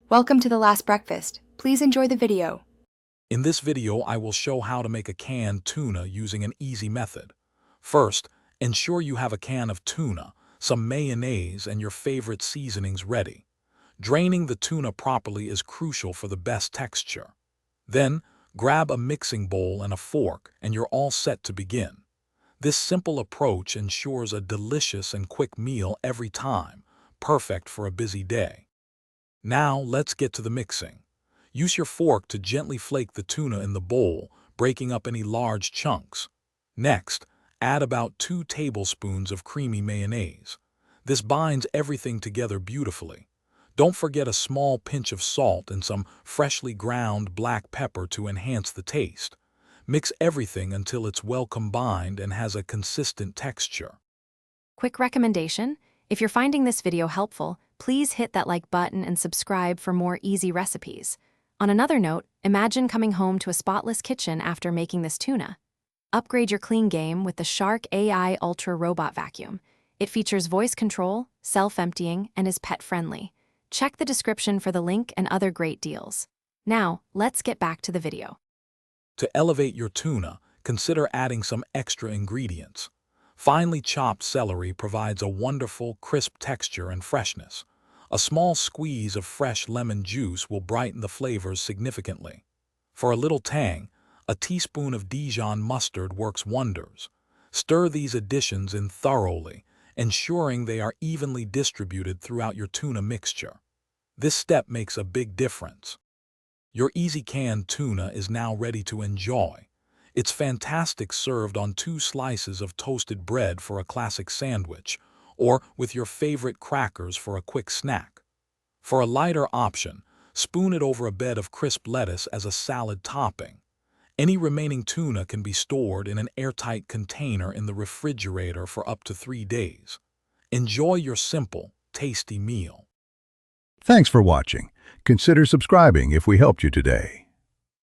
Welcome to The Last Breakfast. Please enjoy the video. In this video, I will show how to make a canned tuna using an easy method. First, ensure you have a can of tuna, some mayonnaise, and your favorite seasonings ready. Draining the tuna properly is crucial for the best texture. Then, grab a mixing bowl and a fork, and you're all set to begin. This simple approach ensures a delicious and quick meal every time, perfect for a busy day. Now, let's get to the mixing. Use your fork to gently flake the tuna in the bowl, breaking up any large chunks. Next, add about 2 tablespoons of creamy mayonnaise. This binds everything together beautifully. Don't forget a small pinch of salt and some freshly ground black pepper to enhance the taste. Mix everything until it's well combined and has a consistent texture. Quick recommendation: if you're finding this video helpful, please hit that like button and subscribe for more easy recipes. On another note, imagine coming home to a spotless kitchen after making this tuna. Upgrade your clean game with the Shark AI Ultra Robot Vacuum. It features voice control, self-emptying, and is pet-friendly. Check the description for the link and other great deals. Now, let's get back to the video. To elevate your tuna, consider adding some extra ingredients. Finely chopped celery provides a wonderful, crisp texture and freshness. A small squeeze of fresh lemon juice will brighten the flavors significantly. For a little tang, a teaspoon of Dijon mustard works wonders. Stir these additions in thoroughly, ensuring they are evenly distributed throughout your tuna mixture. This step makes a big difference. Your easy canned tuna is now ready to enjoy. It's fantastic served on 2 slices of toasted bread for a classic sandwich, or with your favorite crackers for a quick snack. For a lighter option, spoon it over a bed of crisp lettuce as a salad topping. Any remaining tuna can be stored in an airtight container in the refrigerator for up to 3 days. Enjoy your simple, tasty meal. Thanks for watching. Consider subscribing if we helped you today.